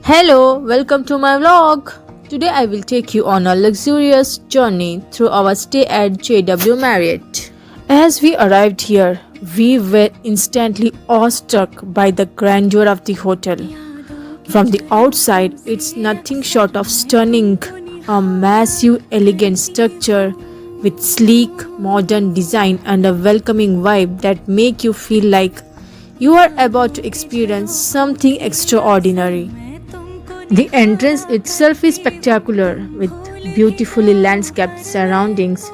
Hello, welcome to my vlog. Today I will take you on a luxurious journey through our stay at JW Marriott. As we arrived here, we were instantly awestruck by the grandeur of the hotel. From the outside, it's nothing short of stunning, a massive, elegant structure with sleek, modern design and a welcoming vibe that make you feel like you are about to experience something extraordinary. The entrance itself is spectacular with beautifully landscaped surroundings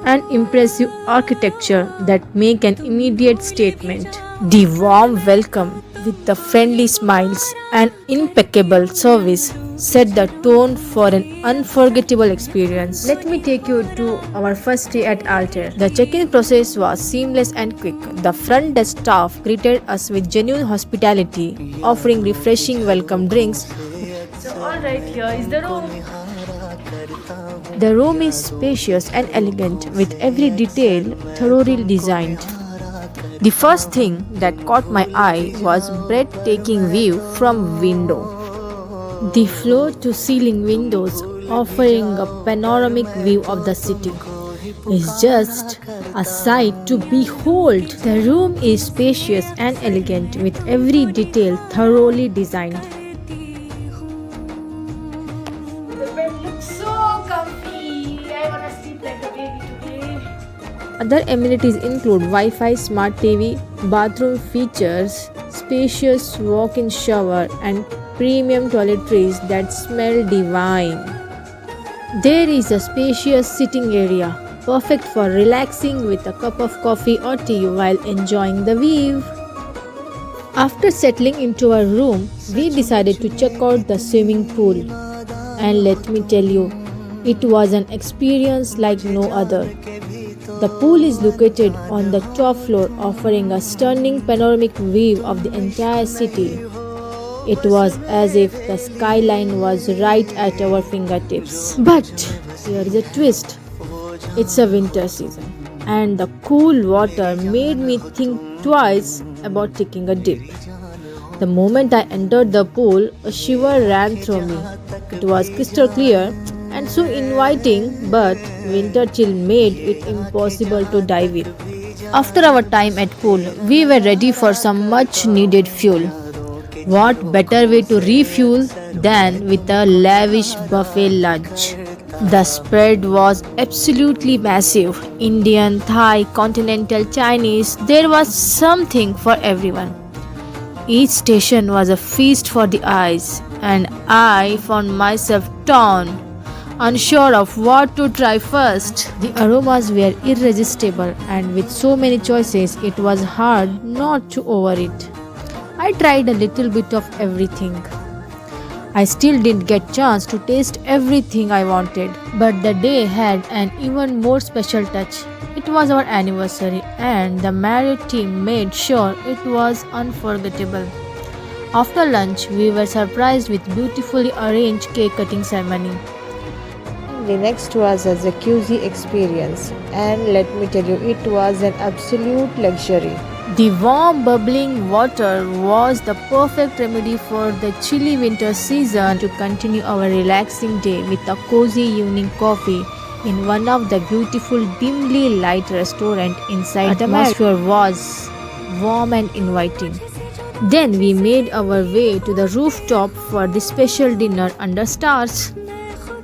and impressive architecture that make an immediate statement. The warm welcome with the friendly smiles and impeccable service set the tone for an unforgettable experience. Let me take you to our first day at Altair. The check-in process was seamless and quick. The front desk staff greeted us with genuine hospitality, offering refreshing welcome drinks. So alright, here is the room. The room is spacious and elegant with every detail thoroughly designed. The first thing that caught my eye was breathtaking view from window. The floor to ceiling windows offering a panoramic view of the city is just a sight to behold. The room is spacious and elegant with every detail thoroughly designed. The bed looks so comfy. I wanna sleep like a baby today. Other amenities include Wi-Fi, smart TV, bathroom features, spacious walk-in shower and premium toiletries that smell divine. There is a spacious sitting area, perfect for relaxing with a cup of coffee or tea while enjoying the view. After settling into our room, we decided to check out the swimming pool. And let me tell you, it was an experience like no other. The pool is located on the top floor, offering a stunning panoramic view of the entire city. It was as if the skyline was right at our fingertips. But here is a twist. It's a winter season, and the cool water made me think twice about taking a dip. The moment I entered the pool, a shiver ran through me. It was crystal clear and so inviting, but winter chill made it impossible to dive in. After our time at pool, we were ready for some much needed fuel. What better way to refuel than with a lavish buffet lunch? The spread was absolutely massive. Indian, Thai, Continental, Chinese, there was something for everyone. Each station was a feast for the eyes, and I found myself torn, unsure of what to try first. The aromas were irresistible, and with so many choices, it was hard not to overeat. I tried a little bit of everything. I still didn't get chance to taste everything I wanted, but the day had an even more special touch. It was our anniversary and the Marriott team made sure it was unforgettable. After lunch, we were surprised with beautifully arranged cake cutting ceremony. The next was a jacuzzi experience, and let me tell you, it was an absolute luxury. The warm bubbling water was the perfect remedy for the chilly winter season. To continue our relaxing day with a cozy evening coffee in one of the beautiful dimly lit restaurant inside. The atmosphere was warm and inviting. Then we made our way to the rooftop for the special dinner under stars.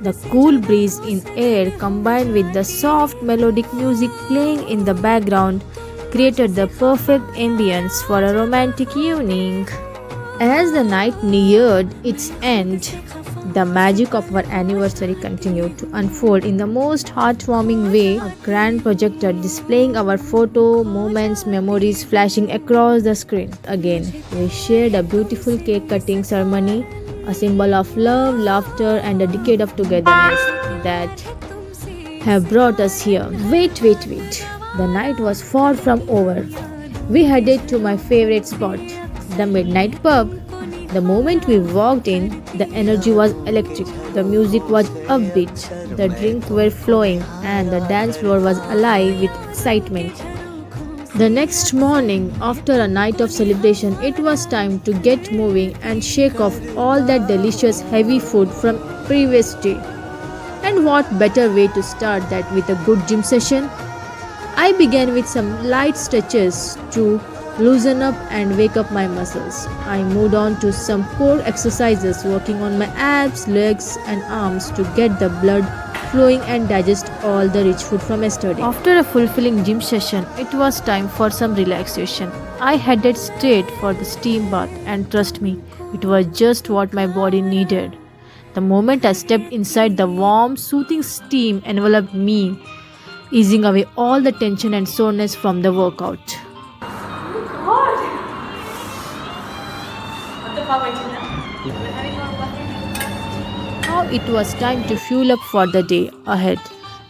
The cool breeze in air combined with the soft melodic music playing in the background created the perfect ambience for a romantic evening. As the night neared its end, the magic of our anniversary continued to unfold in the most heartwarming way. A grand projector displaying our photo moments, memories flashing across the screen. Again, we shared a beautiful cake cutting ceremony, a symbol of love, laughter, and a decade of togetherness that have brought us here. Wait. The night was far from over. We headed to my favorite spot, the Midnight Pub. The moment we walked in, the energy was electric, the music was upbeat, the drinks were flowing, and the dance floor was alive with excitement. The next morning, after a night of celebration, it was time to get moving and shake off all that delicious heavy food from previous day. And what better way to start that with a good gym session? I began with some light stretches to loosen up and wake up my muscles. I moved on to some core exercises, working on my abs, legs, and arms to get the blood flowing and digest all the rich food from yesterday. After a fulfilling gym session, it was time for some relaxation. I headed straight for the steam bath, and trust me, it was just what my body needed. The moment I stepped inside, the warm, soothing steam enveloped me, easing away all the tension and soreness from the workout. Now it was time to fuel up for the day ahead.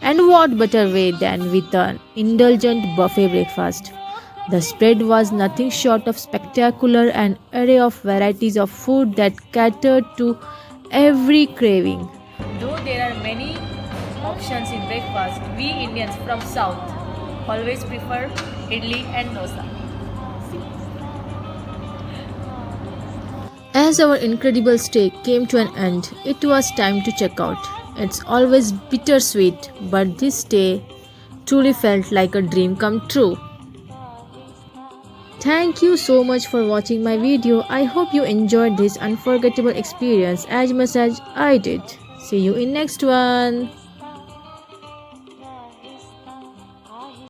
And what better way than with an indulgent buffet breakfast? The spread was nothing short of spectacular, an array of varieties of food that catered to every craving. Though there are many options in breakfast, we Indians from South always prefer idli and dosa. As our incredible stay came to an end, it was time to check out. It's always bittersweet, but this day truly felt like a dream come true. Thank you so much for watching my video. I hope you enjoyed this unforgettable experience as much as I did. See you in next one.